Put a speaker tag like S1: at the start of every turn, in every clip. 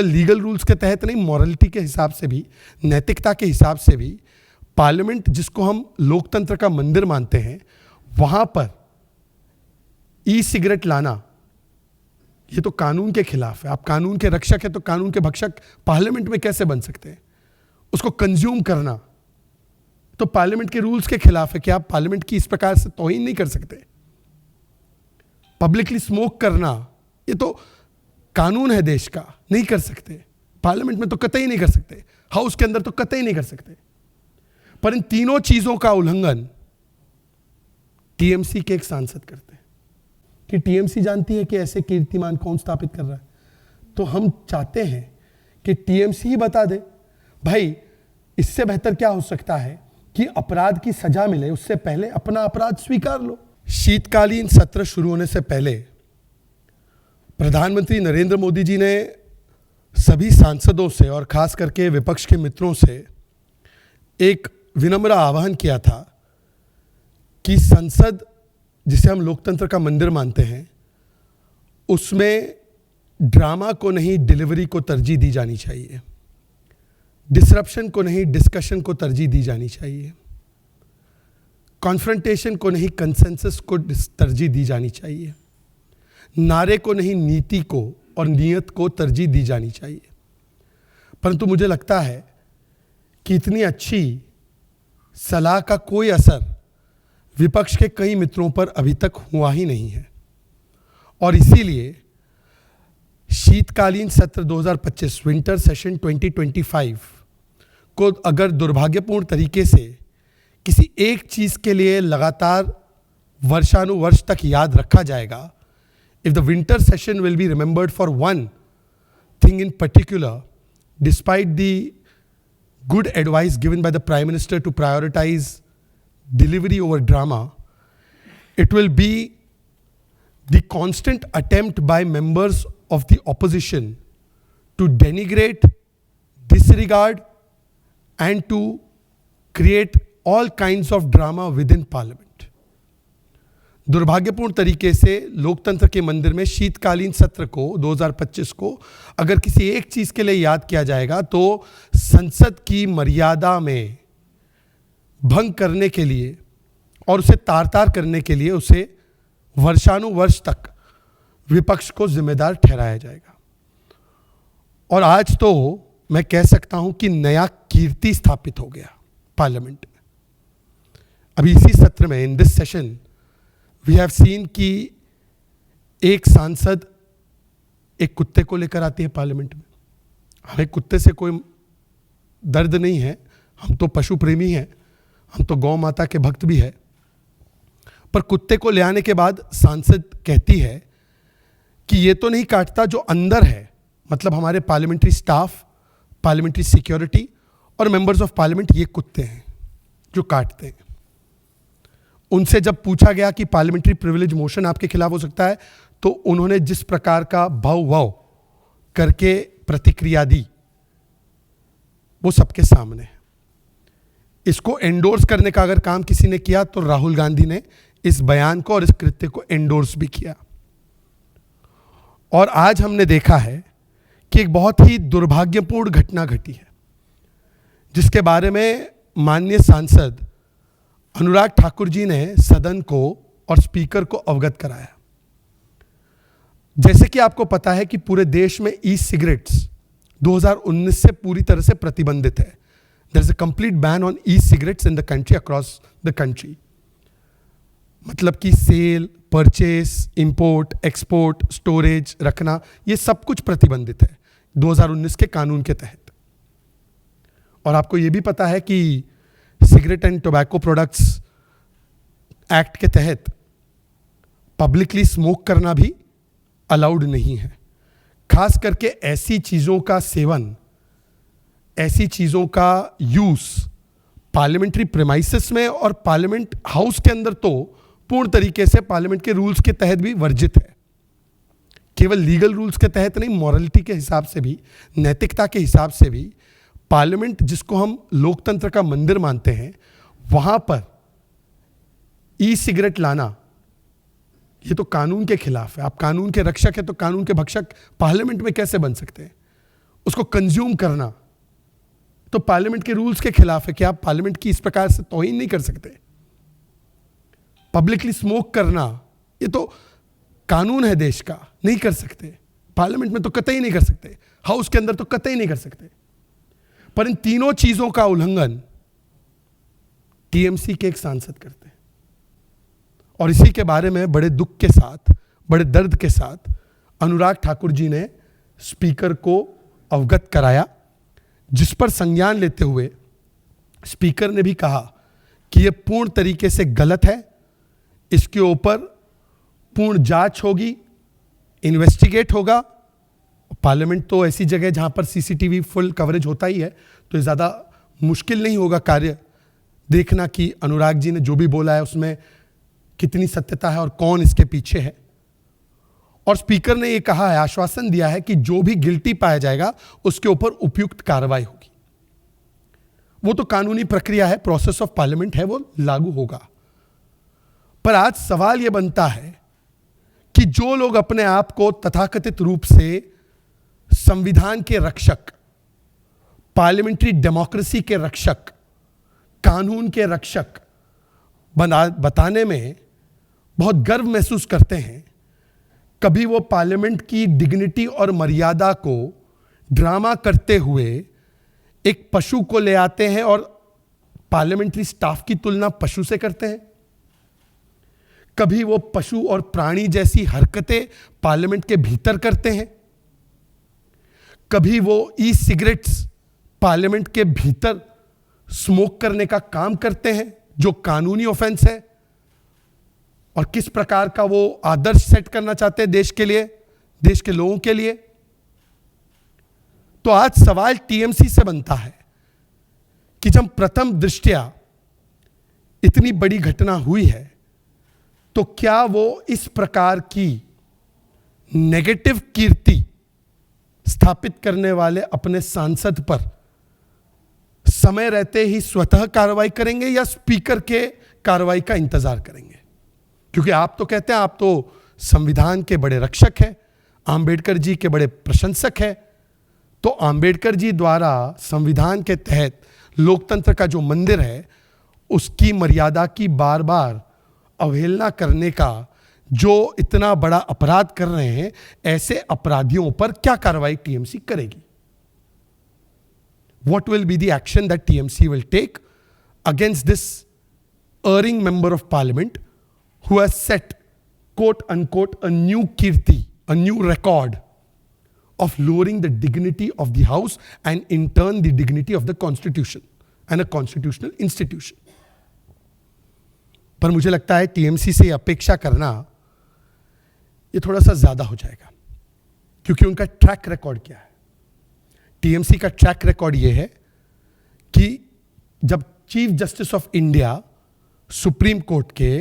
S1: Legal rules के तहत नहीं, मॉरलिटी के हिसाब से भी, नैतिकता के हिसाब से भी पार्लियामेंट, जिसको हम लोकतंत्र का मंदिर मानते हैं, वहां पर ई सिगरेट लाना ये तो कानून के खिलाफ है। आप कानून के रक्षक है तो कानून के भक्षक पार्लियामेंट में कैसे बन सकते हैं? उसको कंज्यूम करना तो पार्लियामेंट के रूल्स के खिलाफ है कि आप पार्लियामेंट की इस प्रकार से तौहीन नहीं कर सकते। पब्लिकली स्मोक करना ये तो कानून है देश का, नहीं कर सकते। पार्लियामेंट में तो कतई नहीं कर सकते, हाउस के अंदर तो कतई नहीं कर सकते। पर इन तीनों चीजों का उल्लंघन टीएमसी के एक सांसद करते हैं। कि टीएमसी जानती है कि ऐसे कीर्तिमान कौन स्थापित कर रहा है, तो हम चाहते हैं कि टीएमसी ही बता दे। भाई, इससे बेहतर क्या हो सकता है कि अपराध की सजा मिले, उससे पहले अपना अपराध स्वीकार लो। शीतकालीन सत्र शुरू होने से पहले प्रधानमंत्री नरेंद्र मोदी जी ने सभी सांसदों से और खास करके विपक्ष के मित्रों से एक विनम्र आह्वान किया था कि संसद, जिसे हम लोकतंत्र का मंदिर मानते हैं, उसमें ड्रामा को नहीं डिलीवरी को तरजीह दी जानी चाहिए, डिसरप्शन को नहीं डिस्कशन को तरजीह दी जानी चाहिए, कॉन्फ्रंटेशन को नहीं कंसेंसस को तरजीह दी जानी चाहिए, नारे को नहीं नीति को और नियत को तरजीह दी जानी चाहिए। परंतु मुझे लगता है कि इतनी अच्छी सलाह का कोई असर विपक्ष के कई मित्रों पर अभी तक हुआ ही नहीं है, और इसीलिए शीतकालीन सत्र 2025 विंटर सेशन 2025 को अगर दुर्भाग्यपूर्ण तरीके से किसी एक चीज के लिए लगातार वर्षानुवर्ष तक याद रखा जाएगा, if the winter session will be remembered for one thing in particular, despite the good advice given by the Prime Minister to prioritize delivery over drama, it will be the constant attempt by members of the opposition to denigrate, disregard, and to create all kinds of drama within Parliament. दुर्भाग्यपूर्ण तरीके से लोकतंत्र के मंदिर में शीतकालीन सत्र को 2025 को अगर किसी एक चीज के लिए याद किया जाएगा तो संसद की मर्यादा में भंग करने के लिए और उसे तार तार करने के लिए उसे वर्षानुवर्ष तक विपक्ष को जिम्मेदार ठहराया जाएगा। और आज तो मैं कह सकता हूं कि नया कीर्ति स्थापित हो गया पार्लियामेंट में। अभी इसी सत्र में, in this session, we have seen कि एक सांसद एक कुत्ते को लेकर आती है पार्लियामेंट में। हमें कुत्ते से कोई दर्द नहीं है, हम तो पशु प्रेमी हैं, हम तो गौ माता के भक्त भी हैं। पर कुत्ते को ले आने के बाद सांसद कहती है कि ये तो नहीं काटता जो अंदर है, मतलब हमारे पार्लियामेंट्री स्टाफ, पार्लियामेंट्री सिक्योरिटी और मेंबर्स ऑफ पार्लियामेंट, ये कुत्ते हैं जो काटते हैं। उनसे जब पूछा गया कि पार्लियामेंट्री प्रिविलेज मोशन आपके खिलाफ हो सकता है, तो उन्होंने जिस प्रकार का भाव वाव करके प्रतिक्रिया दी वो सबके सामने है। इसको एंडोर्स करने का अगर काम किसी ने किया तो राहुल गांधी ने इस बयान को और इस कृत्य को एंडोर्स भी किया। और आज हमने देखा है कि एक बहुत ही दुर्भाग्यपूर्ण घटना घटी है, जिसके बारे में माननीय सांसद अनुराग ठाकुर जी ने सदन को और स्पीकर को अवगत कराया। जैसे कि आपको पता है कि पूरे देश में ई सिगरेट्स 2019 से पूरी तरह से प्रतिबंधित है। There is a complete ban on e cigarettes in the country, across the country. मतलब कि sale, purchase, import, export, storage, रखना, ये सब कुछ प्रतिबंधित है 2019 के कानून के तहत। और आपको ये भी पता है कि cigarette and tobacco products act के तहत पब्लिकली स्मोक करना भी अलाउड नहीं है। खास करके ऐसी चीज़ों का सेवन, ऐसी चीज़ों का यूज पार्लियामेंट्री प्रेमाइसेस में और पार्लियामेंट हाउस के अंदर तो पूर्ण तरीके से पार्लियामेंट के रूल्स के तहत भी वर्जित है। केवल लीगल रूल्स के तहत नहीं, मॉरलिटी के हिसाब से भी, नैतिकता के हिसाब से भी पार्लियामेंट, जिसको हम लोकतंत्र का मंदिर मानते हैं, वहां पर ई सिगरेट लाना ये तो कानून के खिलाफ है। आप कानून के रक्षक है तो कानून के भक्षक पार्लियामेंट में कैसे बन सकते हैं? उसको कंज्यूम करना तो पार्लियामेंट के रूल्स के खिलाफ है कि आप पार्लियामेंट की इस प्रकार से तौहीन नहीं कर सकते। पब्लिकली स्मोक करना ये तो कानून है देश का, नहीं कर सकते। पार्लियामेंट में तो कतई नहीं कर सकते, हाउस के अंदर तो कतई नहीं कर सकते। पर इन तीनों चीजों का उल्लंघन टीएमसी के एक सांसद करते हैं, और इसी के बारे में बड़े दुख के साथ, बड़े दर्द के साथ अनुराग ठाकुर जी ने स्पीकर को अवगत कराया, जिस पर संज्ञान लेते हुए स्पीकर ने भी कहा कि यह पूर्ण तरीके से गलत है, इसके ऊपर पूर्ण जांच होगी, इन्वेस्टिगेट होगा। पार्लियामेंट तो ऐसी जगह जहां पर सीसीटीवी फुल कवरेज होता ही है, तो ज़्यादा मुश्किल नहीं होगा कार्य देखना कि अनुराग जी ने जो भी बोला है उसमें कितनी सत्यता है और कौन इसके पीछे है। और स्पीकर ने यह कहा है, आश्वासन दिया है कि जो भी गिल्टी पाया जाएगा उसके ऊपर उपयुक्त कार्रवाई होगी। वो तो कानूनी प्रक्रिया है, प्रोसेस ऑफ पार्लियामेंट है, वो लागू होगा। पर आज सवाल यह बनता है कि जो लोग अपने आप को तथाकथित रूप से संविधान के रक्षक, पार्लियामेंट्री डेमोक्रेसी के रक्षक, कानून के रक्षक बताने में बहुत गर्व महसूस करते हैं, कभी वो पार्लियामेंट की डिग्निटी और मर्यादा को ड्रामा करते हुए एक पशु को ले आते हैं और पार्लियामेंट्री स्टाफ की तुलना पशु से करते हैं। कभी वो पशु और प्राणी जैसी हरकतें पार्लियामेंट के भीतर करते हैं, कभी वो ई सिगरेट्स पार्लियामेंट के भीतर स्मोक करने का काम करते हैं जो कानूनी ऑफेंस है, और किस प्रकार का वो आदर्श सेट करना चाहते हैं देश के लिए, देश के लोगों के लिए। तो आज सवाल टीएमसी से बनता है कि जब प्रथम दृष्टया इतनी बड़ी घटना हुई है तो क्या वो इस प्रकार की नेगेटिव कीर्ति स्थापित करने वाले अपने सांसद पर समय रहते ही स्वतः कार्रवाई करेंगे या स्पीकर के कार्रवाई का इंतजार करेंगे? क्योंकि आप तो कहते हैं आप तो संविधान के बड़े रक्षक हैं, आंबेडकर जी के बड़े प्रशंसक हैं, तो आंबेडकर जी द्वारा संविधान के तहत लोकतंत्र का जो मंदिर है उसकी मर्यादा की बार बार अवहेलना करने का जो इतना बड़ा अपराध कर रहे हैं, ऐसे अपराधियों पर क्या कार्रवाई टीएमसी करेगी? What will be the action that TMC will take against this erring member of parliament who has set, quote unquote, a new kirti, a new record of lowering the dignity of the house and in turn the dignity of the constitution and a constitutional institution. पर मुझे लगता है TMC से अपेक्षा करना ये थोड़ा सा ज्यादा हो जाएगा, क्योंकि उनका ट्रैक रिकॉर्ड क्या है? टीएमसी का ट्रैक रिकॉर्ड यह है कि जब chief justice of India supreme court के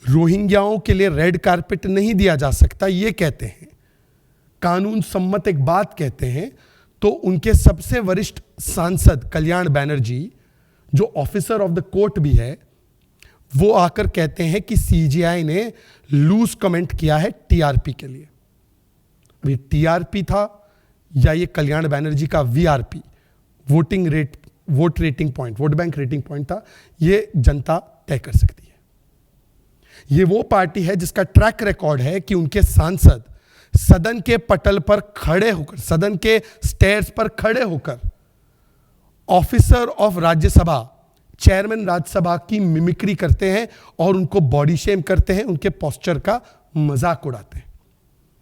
S1: रोहिंग्याओं के लिए रेड कारपेट नहीं दिया जा सकता ये कहते हैं, कानून सम्मत एक बात कहते हैं, तो उनके सबसे वरिष्ठ सांसद कल्याण बनर्जी जो ऑफिसर ऑफ द कोर्ट भी है, वो आकर कहते हैं कि सीजीआई ने लूज कमेंट किया है टीआरपी के लिए। ये टीआरपी था या ये कल्याण बनर्जी का VRP, voting rate, vote rating point, vote bank rating point था, ये जनता तय कर सकती है। ये वो पार्टी है जिसका ट्रैक रिकॉर्ड है कि उनके सांसद सदन के पटल पर खड़े होकर, सदन के स्टेयर्स पर खड़े होकर officer of Rajya Sabha, chairman Rajya Sabha की मिमिक्री करते हैं और उनको बॉडी शेम करते हैं, उनके पोस्चर का मजाक उड़ाते हैं,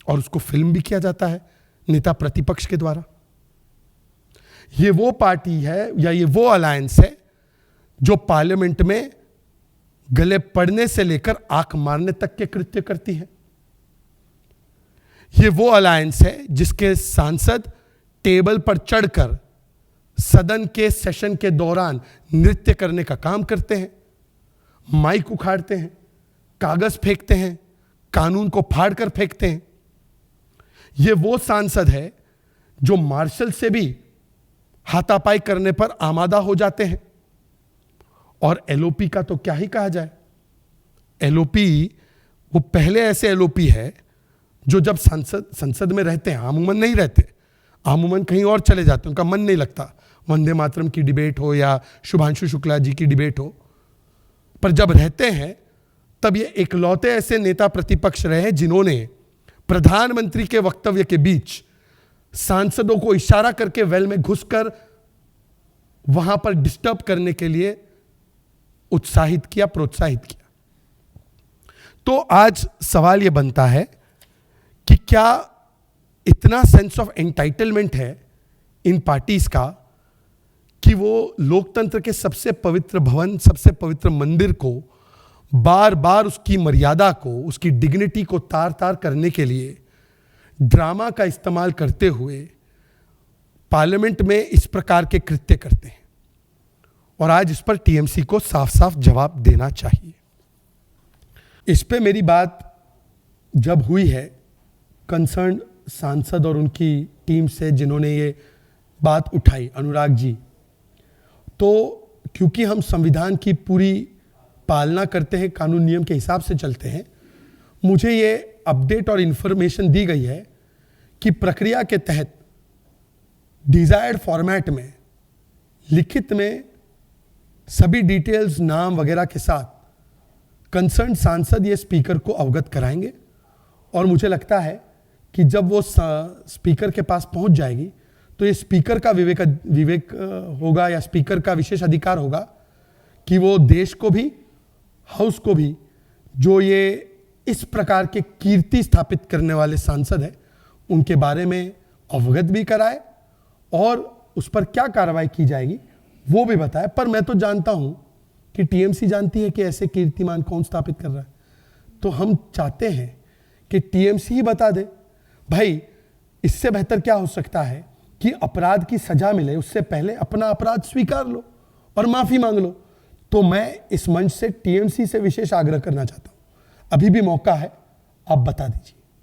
S1: और उसको फिल्म भी किया जाता है नेता प्रतिपक्ष के द्वारा। ये वो पार्टी है या ये वो अलायंस है जो पार्लियामेंट में गले पड़ने से लेकर आंख मारने तक के कृत्य करती है। ये वो अलायंस है जिसके सांसद टेबल पर चढ़कर सदन के सेशन के दौरान नृत्य करने का काम करते हैं, माइक उखाड़ते हैं, कागज फेंकते हैं, कानून को फाड़कर फेंकते हैं। ये वो सांसद है जो मार्शल से भी हाथापाई करने पर आमादा हो जाते हैं। और एलओपी का तो क्या ही कहा जाए। एलओपी वो पहले ऐसे एलओपी है जो जब संसद में रहते हैं, अमूमन नहीं रहते, अमूमन कहीं और चले जाते हैं, उनका मन नहीं लगता, वंदे मातरम की डिबेट हो या शुभांशु शुक्ला जी की डिबेट हो। पर जब रहते हैं तब ये इकलौते ऐसे नेता प्रतिपक्ष रहे हैं जिन्होंने प्रधानमंत्री के वक्तव्य के बीच सांसदों को इशारा करके वेल में घुसकर वहां पर डिस्टर्ब करने के लिए उत्साहित किया, प्रोत्साहित किया। तो आज सवाल यह बनता है कि क्या इतना सेंस ऑफ एंटाइटलमेंट है इन पार्टीज का कि वो लोकतंत्र के सबसे पवित्र भवन, सबसे पवित्र मंदिर को बार बार उसकी मर्यादा को, उसकी डिग्निटी को तार तार करने के लिए ड्रामा का इस्तेमाल करते हुए पार्लियामेंट में इस प्रकार के कृत्य करते हैं। और आज इस पर टीएमसी को साफ साफ जवाब देना चाहिए। इस पे मेरी बात जब हुई है कंसर्न सांसद और उनकी टीम से जिन्होंने ये बात उठाई, अनुराग जी, तो क्योंकि हम संविधान की पूरी पालना करते हैं, कानून नियम के हिसाब से चलते हैं, मुझे ये अपडेट और इन्फॉर्मेशन दी गई है कि प्रक्रिया के तहत डिजायर्ड फॉर्मेट में लिखित में सभी डिटेल्स, नाम वगैरह के साथ कंसर्न सांसद ये स्पीकर को अवगत कराएंगे। और मुझे लगता है कि जब वो स्पीकर के पास पहुंच जाएगी तो ये स्पीकर का विवेक होगा या स्पीकर का विशेष अधिकार होगा कि वो देश को भी, हाउस को भी, जो ये इस प्रकार के कीर्ति स्थापित करने वाले सांसद हैं उनके बारे में अवगत भी कराए और उस पर क्या कार्रवाई की जाएगी वो भी बताए। पर मैं तो जानता हूं कि टीएमसी जानती है कि ऐसे कीर्तिमान कौन स्थापित कर रहा है, तो हम चाहते हैं कि टीएमसी ही बता दे। भाई, इससे बेहतर क्या हो सकता है कि अपराध की सजा मिले उससे पहले अपना अपराध स्वीकार लो और माफी मांग लो। तो मैं इस मंच से टीएमसी से विशेष आग्रह करना चाहता हूं, अभी भी मौका है, आप बता दीजिए।